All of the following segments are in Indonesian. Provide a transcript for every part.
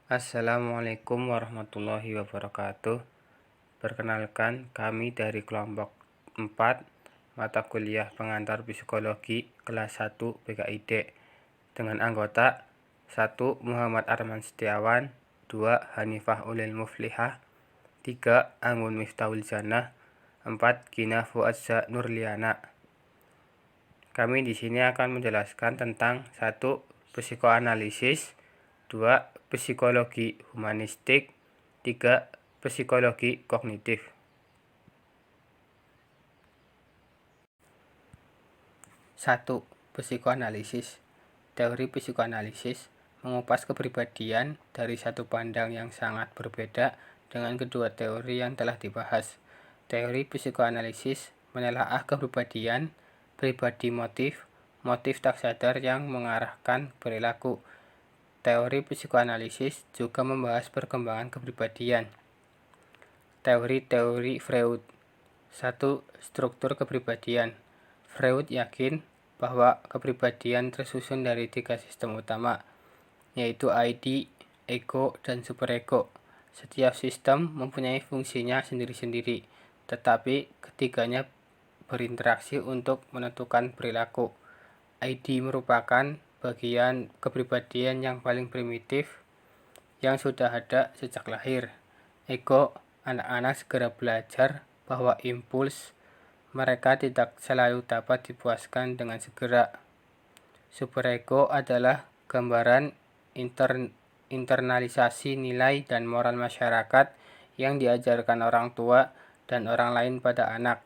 Assalamualaikum warahmatullahi wabarakatuh. Perkenalkan, kami dari kelompok 4 mata kuliah pengantar psikologi kelas 1 PKID dengan anggota 1. Muhammad Arman Setiawan, 2. Hanifah Ulil Muflihah, 3. Anggun Miftahul Jannah, 4. Gina Fuadza Nurliana. Kami di sini akan menjelaskan tentang 1. Psikoanalisis, 2. Psikologi humanistik, 3. Psikologi kognitif. 1. Psikoanalisis. Teori psikoanalisis mengupas kepribadian dari satu pandang yang sangat berbeda dengan kedua teori yang telah dibahas. Teori psikoanalisis menelaah kepribadian, pribadi motif, motif tak sadar yang mengarahkan perilaku. Teori psikoanalisis juga membahas perkembangan kepribadian. Teori-teori Freud. 1. Struktur kepribadian. Freud yakin bahwa kepribadian tersusun dari 3 sistem utama, yaitu ID, ego, dan superego. Setiap sistem mempunyai fungsinya sendiri-sendiri, tetapi ketiganya berinteraksi untuk menentukan perilaku. ID merupakan bagian kepribadian yang paling primitif yang sudah ada sejak lahir. Ego, anak-anak segera belajar bahwa impuls mereka tidak selalu dapat dipuaskan dengan segera. Superego adalah gambaran internalisasi nilai dan moral masyarakat yang diajarkan orang tua dan orang lain pada anak.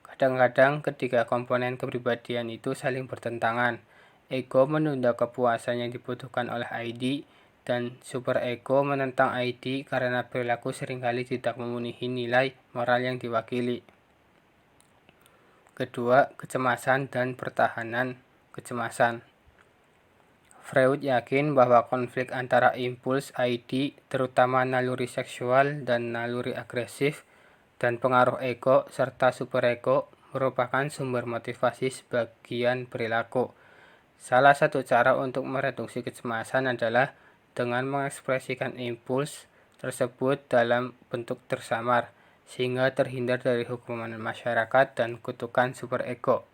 Kadang-kadang ketiga komponen kepribadian itu saling bertentangan. Ego menunda kepuasan yang dibutuhkan oleh ID, dan superego menentang ID karena perilaku seringkali tidak memenuhi nilai moral yang diwakili. Kedua, kecemasan dan pertahanan kecemasan. Freud yakin bahwa konflik antara impuls ID, terutama naluri seksual dan naluri agresif, dan pengaruh ego serta superego merupakan sumber motivasi sebagian perilaku. Salah satu cara untuk mereduksi kecemasan adalah dengan mengekspresikan impuls tersebut dalam bentuk tersamar, sehingga terhindar dari hukuman masyarakat dan kutukan superego.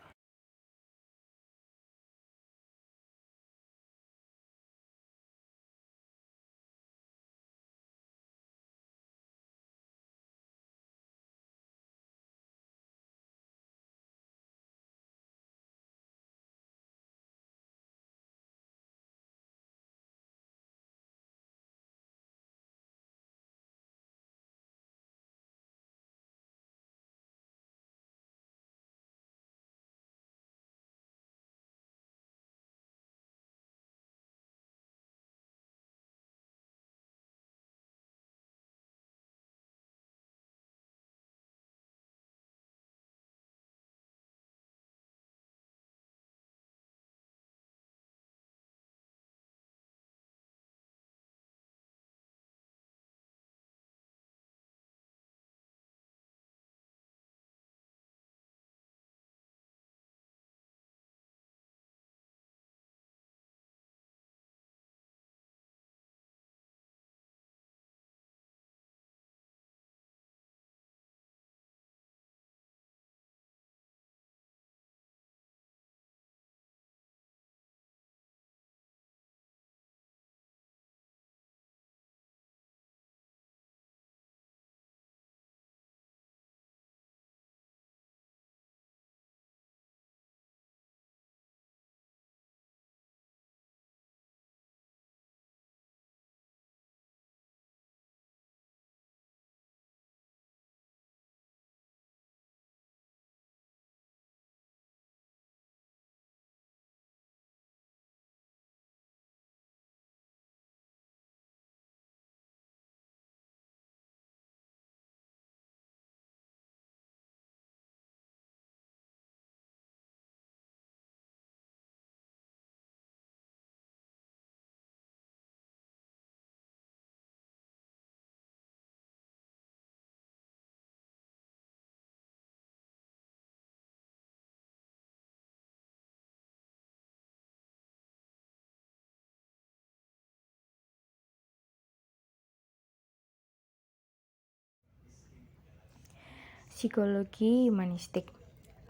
Psikologi humanistik.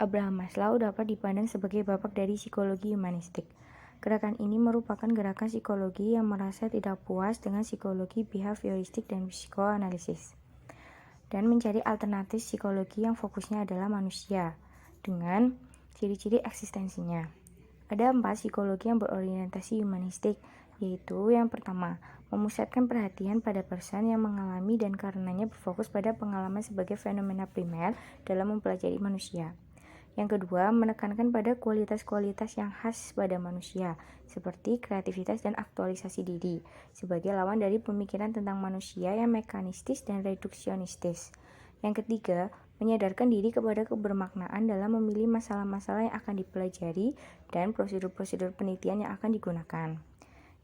Abraham Maslow dapat dipandang sebagai bapak dari psikologi humanistik. Gerakan ini merupakan gerakan psikologi yang merasa tidak puas dengan psikologi behavioristik dan psikoanalisis, dan mencari alternatif psikologi yang fokusnya adalah manusia, dengan ciri-ciri eksistensinya. Ada 4 psikologi yang berorientasi humanistik, yaitu yang pertama, memusatkan perhatian pada person yang mengalami dan karenanya berfokus pada pengalaman sebagai fenomena primer dalam mempelajari manusia. Yang kedua, menekankan pada kualitas-kualitas yang khas pada manusia, seperti kreativitas dan aktualisasi diri, sebagai lawan dari pemikiran tentang manusia yang mekanistis dan reduksionistis. Yang ketiga, menyadarkan diri kepada kebermaknaan dalam memilih masalah-masalah yang akan dipelajari dan prosedur-prosedur penelitian yang akan digunakan.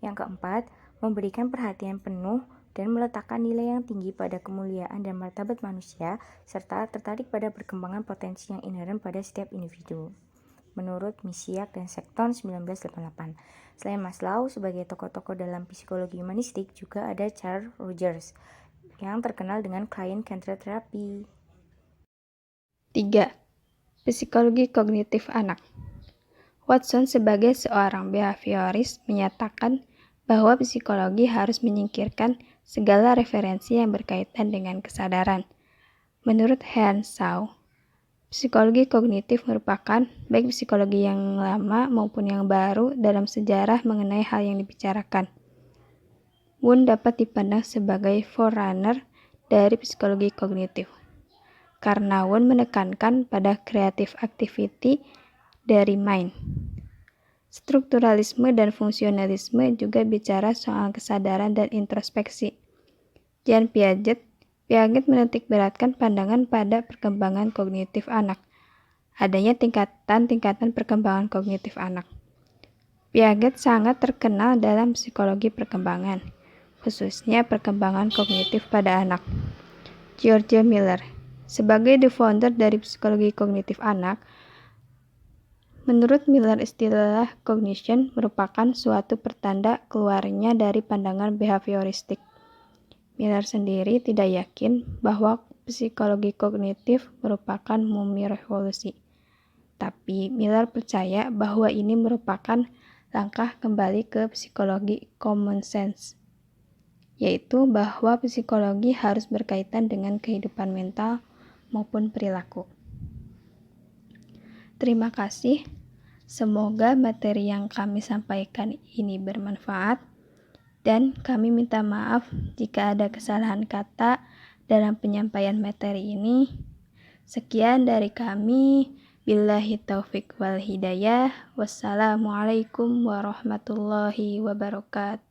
Yang keempat, memberikan perhatian penuh dan meletakkan nilai yang tinggi pada kemuliaan dan martabat manusia, serta tertarik pada perkembangan potensi yang inheren pada setiap individu. Menurut Misiak dan Sekton 1988. Selain Maslow, sebagai tokoh-tokoh dalam psikologi humanistik juga ada Carl Rogers, yang terkenal dengan client-centered therapy. 3. Psikologi kognitif anak. Watson sebagai seorang behavioris menyatakan bahwa psikologi harus menyingkirkan segala referensi yang berkaitan dengan kesadaran. Menurut Hans Shaw, psikologi kognitif merupakan baik psikologi yang lama maupun yang baru dalam sejarah mengenai hal yang dibicarakan. Wundt dapat dipandang sebagai forerunner dari psikologi kognitif, karena Wundt menekankan pada creative activity dari mind. Strukturalisme dan fungsionalisme juga bicara soal kesadaran dan introspeksi. Jean Piaget menitik beratkan pandangan pada perkembangan kognitif anak. Adanya tingkatan-tingkatan perkembangan kognitif anak. Piaget sangat terkenal dalam psikologi perkembangan, khususnya perkembangan kognitif pada anak. George Miller, sebagai the founder dari psikologi kognitif anak, menurut Miller, istilah cognition merupakan suatu pertanda keluarnya dari pandangan behavioristik. Miller sendiri tidak yakin bahwa psikologi kognitif merupakan mumi revolusi. Tapi Miller percaya bahwa ini merupakan langkah kembali ke psikologi common sense, yaitu bahwa psikologi harus berkaitan dengan kehidupan mental maupun perilaku. Terima kasih. Semoga materi yang kami sampaikan ini bermanfaat, dan kami minta maaf jika ada kesalahan kata dalam penyampaian materi ini. Sekian dari kami. Billahi taufik wal hidayah. Wassalamualaikum warahmatullahi wabarakatuh.